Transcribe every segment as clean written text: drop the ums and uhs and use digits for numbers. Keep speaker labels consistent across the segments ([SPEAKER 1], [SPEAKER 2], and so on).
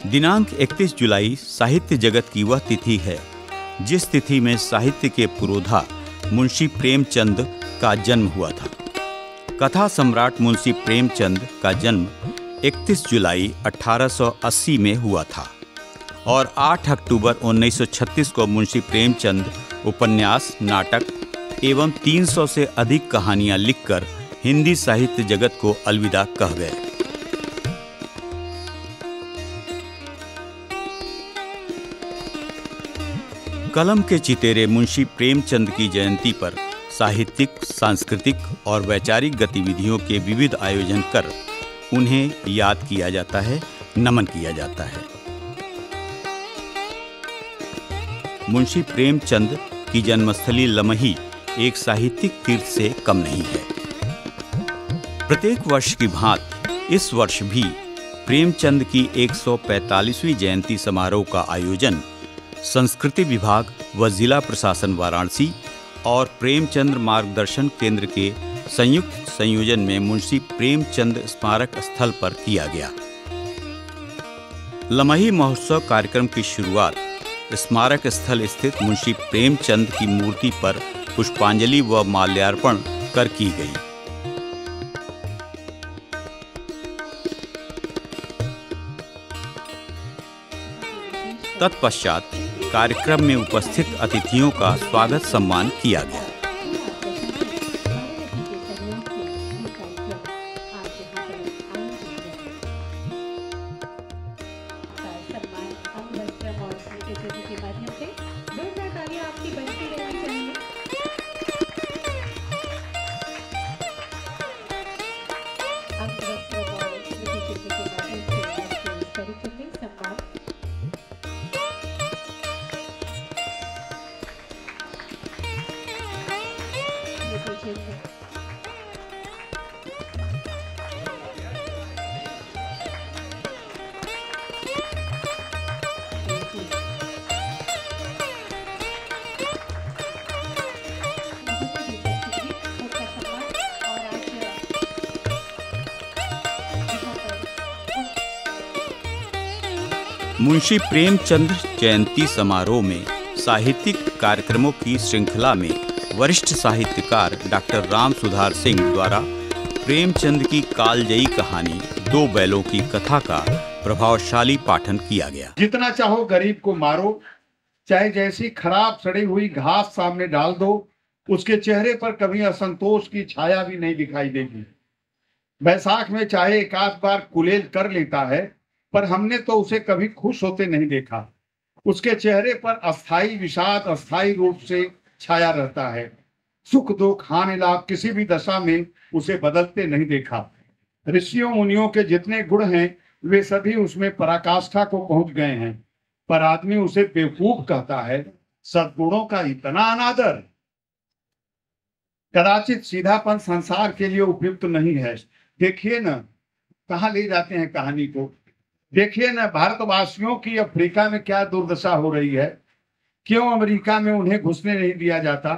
[SPEAKER 1] दिनांक 31 जुलाई साहित्य जगत की वह तिथि है जिस तिथि में साहित्य के पुरोधा मुंशी प्रेमचंद का जन्म हुआ था। कथा सम्राट मुंशी प्रेमचंद का जन्म 31 जुलाई 1880 में हुआ था और 8 अक्टूबर 1936 को मुंशी प्रेमचंद उपन्यास, नाटक एवं 300 से अधिक कहानियां लिखकर हिंदी साहित्य जगत को अलविदा कह गए। कलम के चितेरे मुंशी प्रेमचंद की जयंती पर साहित्यिक, सांस्कृतिक और वैचारिक गतिविधियों के विविध आयोजन कर उन्हें याद किया जाता है, नमन किया जाता है। मुंशी प्रेमचंद की जन्मस्थली लमही एक साहित्यिक तीर्थ से कम नहीं है। प्रत्येक वर्ष की भांति इस वर्ष भी प्रेमचंद की 145वीं जयंती समारोह का आयोजन संस्कृति विभाग व जिला प्रशासन वाराणसी और प्रेमचंद मार्गदर्शन केंद्र के संयुक्त संयोजन में मुंशी प्रेमचंद स्मारक स्थल पर किया गया। लमही महोत्सव कार्यक्रम की शुरुआत स्मारक स्थल स्थित मुंशी प्रेमचंद की मूर्ति पर पुष्पांजलि व माल्यार्पण कर की गई। तत्पश्चात कार्यक्रम में उपस्थित अतिथियों का स्वागत सम्मान किया गया। मुंशी प्रेमचंद जयंती समारोह में साहित्यिक कार्यक्रमों की श्रृंखला में वरिष्ठ साहित्यकार डॉक्टर राम सुधार सिंह द्वारा प्रेमचंद की कालजयी कहानी दो बैलों की कथा का प्रभावशाली पाठन किया गया।
[SPEAKER 2] जितना चाहो गरीब को मारो, चाहे जैसी खराब सड़ी हुई घास सामने डाल दो, उसके चेहरे पर कभी असंतोष की छाया भी नहीं दिखाई देगी। बैसाख में चाहे एक आध बार कुलेल कर लेता है, पर हमने तो उसे कभी खुश होते नहीं देखा। उसके चेहरे पर अस्थाई विषाद अस्थाई रूप से छाया रहता है। सुख दुख हानि लाभ किसी भी दशा में उसे बदलते नहीं देखा। ऋषियों मुनियों के जितने गुण हैं वे सभी उसमें पराकाष्ठा को पहुंच गए हैं, पर आदमी उसे बेवकूफ कहता है। सद्गुणों का इतना अनादर। कदाचित सीधापन संसार के लिए उपयुक्त नहीं है। देखिए न कहाँ ले जाते हैं कहानी को। देखिए न भारतवासियों की अफ्रीका में क्या दुर्दशा हो रही है। क्यों अमेरिका में उन्हें घुसने नहीं दिया जाता।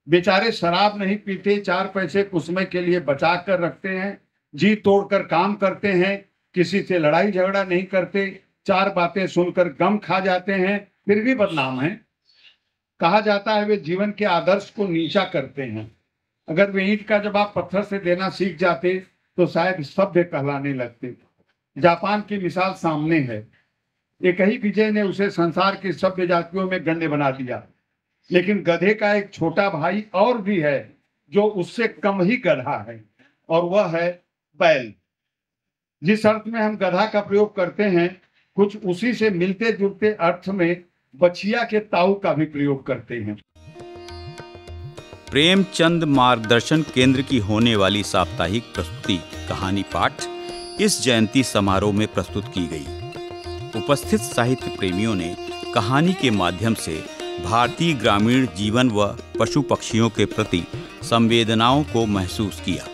[SPEAKER 2] बेचारे शराब नहीं पीते, 4 पैसे कुछ समय के लिए बचा कर रखते हैं, जी तोड़कर काम करते हैं, किसी से लड़ाई झगड़ा नहीं करते, 4 बातें सुनकर गम खा जाते हैं, फिर भी बदनाम हैं। कहा जाता है वे जीवन के आदर्श को नीचा करते हैं। अगर वे ईंट का जवाब पत्थर से देना सीख जाते तो शायद सभ्य कहलाने लगते। जापान की मिसाल सामने है। एक ही विजय ने उसे संसार की सभ्य जातियों में गण्य बना दिया, लेकिन गधे का एक छोटा भाई और भी है जो उससे कम ही गधा है, और वह है बैल। जिस अर्थ में हम गधा का प्रयोग करते हैं, कुछ उसी से मिलते जुलते अर्थ में बछिया के ताऊ का भी प्रयोग करते हैं।
[SPEAKER 1] प्रेमचंद मार्गदर्शन केंद्र की होने वाली साप्ताहिक प्रस्तुति कहानी पाठ इस जयंती समारोह में प्रस्तुत की गई। उपस्थित साहित्य प्रेमियों ने कहानी के माध्यम से भारतीय ग्रामीण जीवन व पशु पक्षियों के प्रति संवेदनाओं को महसूस किया।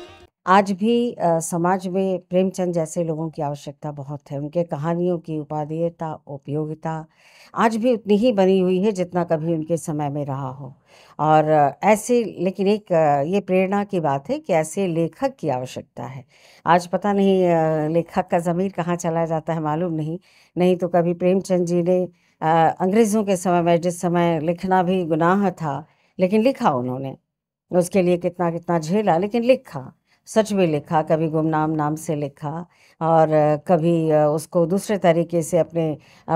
[SPEAKER 3] आज भी समाज में प्रेमचंद जैसे लोगों की आवश्यकता बहुत है। उनके कहानियों की उपादेयता, उपयोगिता आज भी उतनी ही बनी हुई है जितना कभी उनके समय में रहा हो। और ऐसे लेकिन एक ये प्रेरणा की बात है कि ऐसे लेखक की आवश्यकता है। आज पता नहीं लेखक का ज़मीर कहाँ चला जाता है मालूम नहीं। नहीं तो कभी प्रेमचंद जी ने अंग्रेज़ों के समय में जिस समय लिखना भी गुनाह था, लेकिन लिखा उन्होंने। उसके लिए कितना-कितना झेला लेकिन लिखा, सच में लिखा, कभी गुमनाम नाम से लिखा और कभी उसको दूसरे तरीके से अपने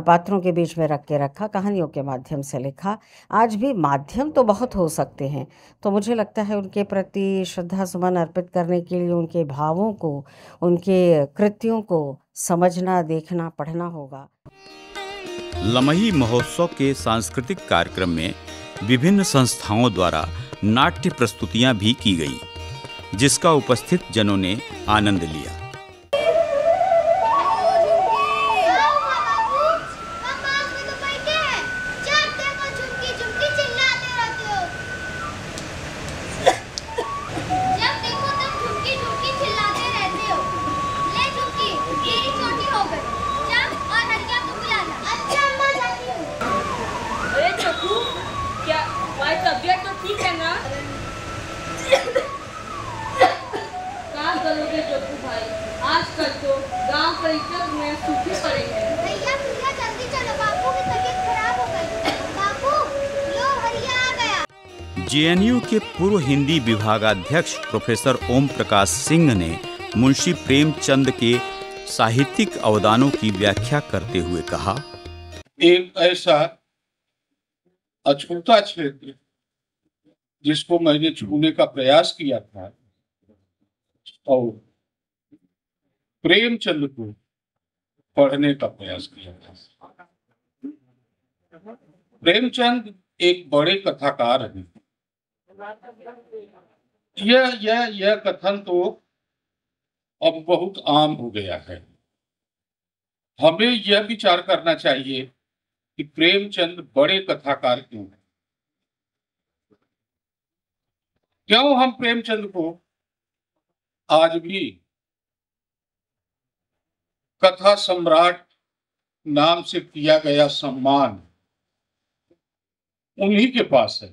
[SPEAKER 3] पात्रों के बीच में रख के रखा, कहानियों के माध्यम से लिखा। आज भी माध्यम तो बहुत हो सकते हैं, तो मुझे लगता है उनके प्रति श्रद्धा सुमन अर्पित करने के लिए उनके भावों को, उनके कृत्यों को समझना, देखना, पढ़ना होगा।
[SPEAKER 1] लमही महोत्सव के सांस्कृतिक कार्यक्रम में विभिन्न संस्थाओं द्वारा नाट्य प्रस्तुतियां भी की गईं, जिसका उपस्थित जनों ने आनंद लिया।
[SPEAKER 4] तबियत तो ठीक है ना? क्या करोगे चोकू भाई, आजकल तो गांव का इज्जत में सूखे पड़े हैं।
[SPEAKER 5] भैया भैया जल्दी चलो, बापू की तबीयत खराब हो गई। बापू लो हरिया आ गया।
[SPEAKER 1] जेएनयू के पूर्व हिंदी विभागाध्यक्ष प्रोफेसर ओम प्रकाश सिंह ने मुंशी प्रेमचंद के साहित्यिक अवदानों की व्याख्या करते हुए कहा,
[SPEAKER 6] एक ऐसा अछूता क्षेत्र जिसको मैंने छूने का प्रयास किया था और प्रेमचंद को पढ़ने का प्रयास किया था। प्रेमचंद एक बड़े कथाकार हैं। यह कथन तो अब बहुत आम हो गया है। हमें यह विचार करना चाहिए कि प्रेमचंद बड़े कथाकार क्यों हैं। क्यों हम प्रेमचंद को आज भी कथा सम्राट नाम से किया गया सम्मान उन्हीं के पास है,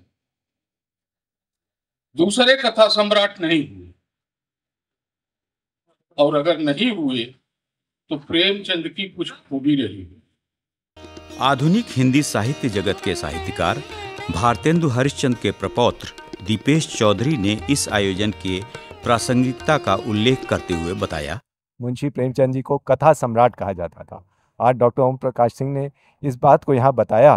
[SPEAKER 6] दूसरे कथा सम्राट नहीं हुए। और अगर नहीं हुए तो प्रेमचंद की कुछ खूबी रही है।
[SPEAKER 1] आधुनिक हिंदी साहित्य जगत के साहित्यकार भारतेंदु हरिश्चंद्र के प्रपौत्र दीपेश चौधरी ने इस आयोजन के प्रासंगिकता का उल्लेख करते हुए बताया,
[SPEAKER 7] मुंशी प्रेमचंद जी को कथा सम्राट कहा जाता था। आज डॉक्टर ओम प्रकाश सिंह ने इस बात को यहाँ बताया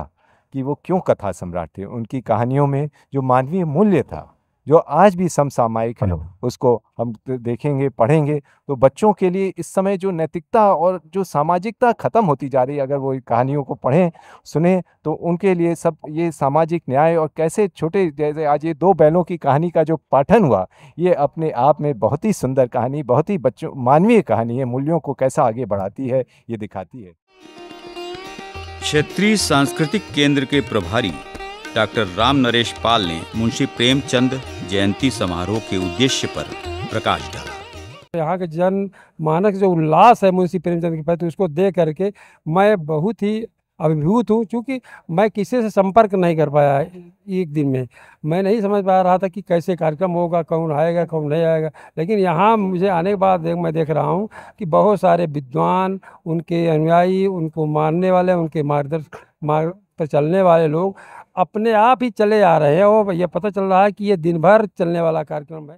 [SPEAKER 7] कि वो क्यों कथा सम्राट थे। उनकी कहानियों में जो मानवीय मूल्य था, जो आज भी समसामयिक है, उसको हम देखेंगे, पढ़ेंगे तो बच्चों के लिए इस समय जो नैतिकता और जो सामाजिकता ख़त्म होती जा रही है, अगर वो कहानियों को पढ़ें, सुने तो उनके लिए सब ये सामाजिक न्याय और कैसे छोटे, जैसे आज ये दो बैलों की कहानी का जो पाठन हुआ, ये अपने आप में बहुत ही सुंदर कहानी, बहुत ही बच्चों मानवीय कहानी है। मूल्यों को कैसा आगे बढ़ाती है, ये दिखाती है।
[SPEAKER 1] क्षेत्रीय सांस्कृतिक केंद्र के प्रभारी डॉक्टर राम नरेश पाल ने मुंशी प्रेमचंद जयंती समारोह के उद्देश्य पर प्रकाश डाला।
[SPEAKER 8] यहाँ के जन मानस जो उल्लास है मुंशी प्रेमचंद के प्रति, उसको देख करके मैं बहुत ही अभिभूत हूँ। क्योंकि मैं किसी से संपर्क नहीं कर पाया एक दिन में, मैं नहीं समझ पा रहा था कि कैसे कार्यक्रम होगा, कौन आएगा कौन नहीं आएगा। लेकिन यहाँ मुझे आने के बाद मैं देख रहा हूँ कि बहुत सारे विद्वान, उनके अनुयायी, उनको मानने वाले, उनके मार्ग पर चलने वाले लोग अपने आप ही चले आ रहे हैं और ये पता चल रहा है कि ये दिन भर चलने वाला कार्यक्रम है।